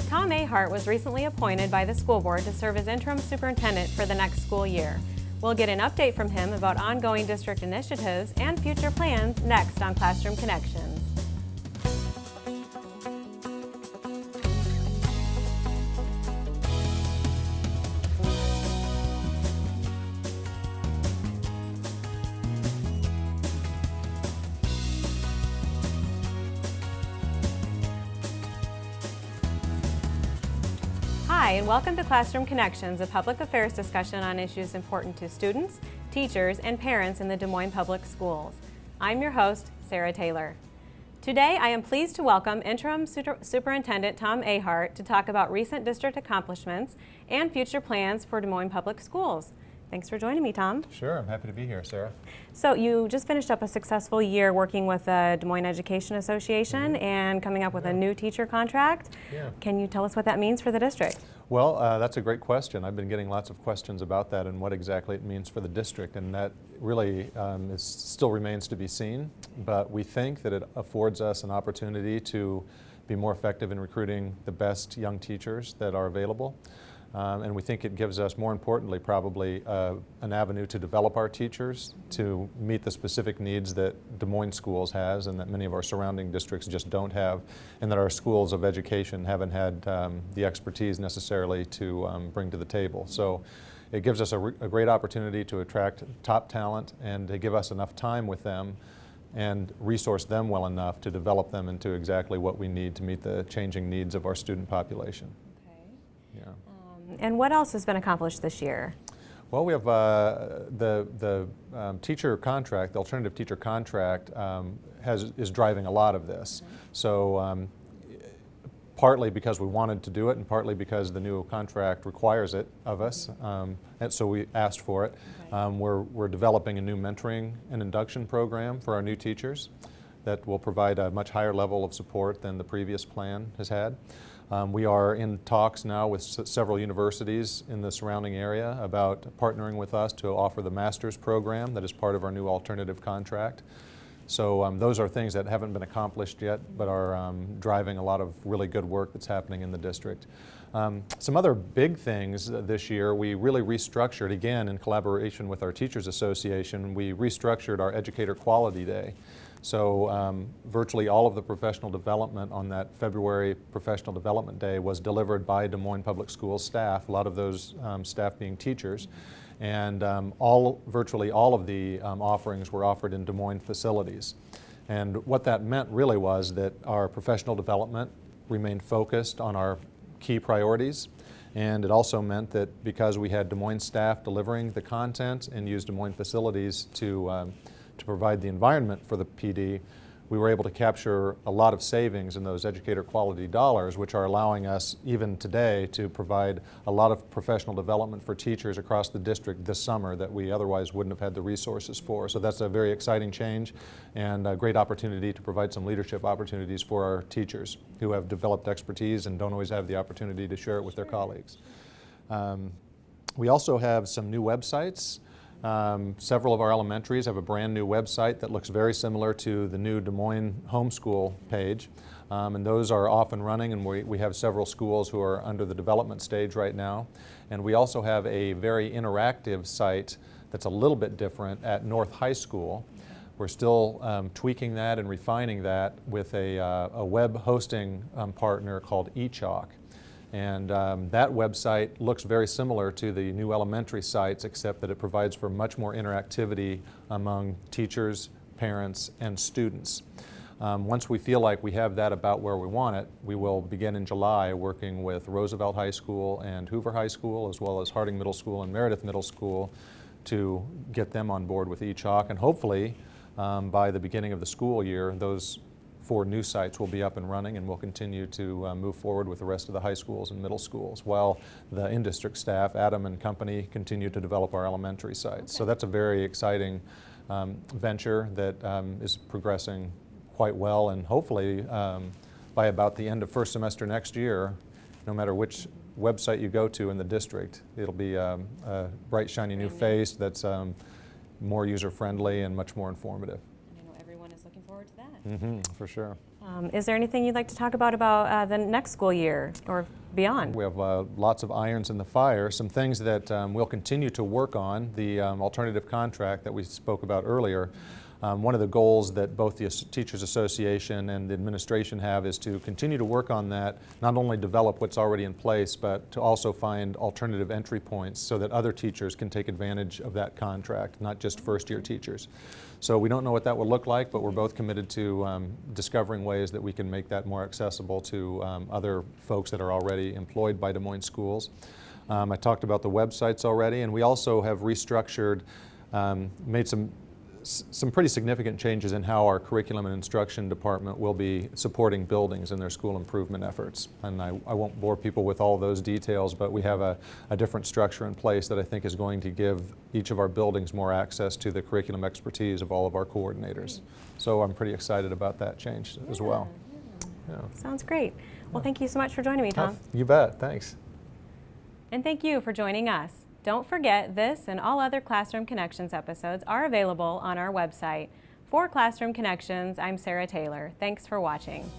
Tom Ahart was recently appointed by the school board to serve as interim superintendent for the next school year. We'll get an update from him about ongoing district initiatives and future plans next on Classroom Connections. Hi, and welcome to Classroom Connections, a public affairs discussion on issues important to students, teachers, and parents in the Des Moines Public Schools. I'm your host, Sarah Taylor. Today, I am pleased to welcome Interim Superintendent Tom Ahart to talk about recent district accomplishments and future plans for Des Moines Public Schools. Thanks for joining me, Tom. Sure, I'm happy to be here, Sarah. So you just finished up a successful year working with the Des Moines Education Association and coming up with a new teacher contract. Can you tell us what that means for the district? Well, that's a great question. I've been getting lots of questions about that and what exactly it means for the district, and that really still remains to be seen, but we think that it affords us an opportunity to be more effective in recruiting the best young teachers that are available. And we think it gives us, more importantly, probably an avenue to develop our teachers to meet the specific needs that Des Moines Schools has and that many of our surrounding districts just don't have, and that our schools of education haven't had the expertise necessarily to bring to the table. So it gives us a great opportunity to attract top talent and to give us enough time with them and resource them well enough to develop them into exactly what we need to meet the changing needs of our student population. Okay. And what else has been accomplished this year? Well, we have the teacher contract, the alternative teacher contract is driving a lot of this. So partly because we wanted to do it and partly because the new contract requires it of us, and so we asked for it. We're developing a new mentoring and induction program for our new teachers that will provide a much higher level of support than the previous plan has had. We are in talks now with several universities in the surrounding area about partnering with us to offer the master's program that is part of our new alternative contract. So those are things that haven't been accomplished yet, but are driving a lot of really good work that's happening in the district. Some other big things this year, we really restructured, again in collaboration with our Teachers Association, we restructured our Educator Quality Day. So virtually all of the professional development on that February Professional Development Day was delivered by Des Moines Public Schools staff, a lot of those staff being teachers. And virtually all of the offerings were offered in Des Moines facilities. And what that meant really was that our professional development remained focused on our key priorities. And it also meant that because we had Des Moines staff delivering the content and used Des Moines facilities to provide the environment for the PD, we were able to capture a lot of savings in those educator quality dollars, which are allowing us even today to provide a lot of professional development for teachers across the district this summer that we otherwise wouldn't have had the resources for. So that's a very exciting change and a great opportunity to provide some leadership opportunities for our teachers who have developed expertise and don't always have the opportunity to share it with their colleagues. We also have some new websites. Several of our elementaries have a brand new website that looks very similar to the new Des Moines homeschool page. And those are off and running, and we have several schools who are under the development stage right now. And we also have a very interactive site that's a little bit different at North High School. We're still tweaking that and refining that with a web hosting partner called eChalk. And that website looks very similar to the new elementary sites, except that it provides for much more interactivity among teachers, parents, and students. Once we feel like we have that about where we want it, we will begin in July working with Roosevelt High School and Hoover High School, as well as Harding Middle School and Meredith Middle School, to get them on board with eChalk. And hopefully, by the beginning of the school year, those 4 new sites will be up and running, and we'll continue to move forward with the rest of the high schools and middle schools, while the in-district staff, Adam and company, continue to develop our elementary sites. So that's a very exciting venture that is progressing quite well, and hopefully by about the end of first semester next year, no matter which website you go to in the district, it'll be a bright, shiny new face that's more user-friendly and much more informative. Everyone is looking forward to that. For sure. Is there anything you'd like to talk about the next school year or beyond? We have lots of irons in the fire, some things that we'll continue to work on. The alternative contract that we spoke about earlier. One of the goals that both the Teachers Association and the administration have is to continue to work on that, not only develop what's already in place, but to also find alternative entry points so that other teachers can take advantage of that contract, not just first-year teachers. So we don't know what that will look like, but we're both committed to discovering ways that we can make that more accessible to other folks that are already employed by Des Moines schools. I talked about the websites already, and we also have restructured, made some pretty significant changes in how our curriculum and instruction department will be supporting buildings in their school improvement efforts. And I won't bore people with all those details, but we have a different structure in place that I think is going to give each of our buildings more access to the curriculum expertise of all of our coordinators. So I'm pretty excited about that change as well. Yeah. Sounds great. Well, thank you so much for joining me, Tom. You bet. Thanks. And thank you for joining us. Don't forget, this and all other Classroom Connections episodes are available on our website. For Classroom Connections, I'm Sarah Taylor. Thanks for watching.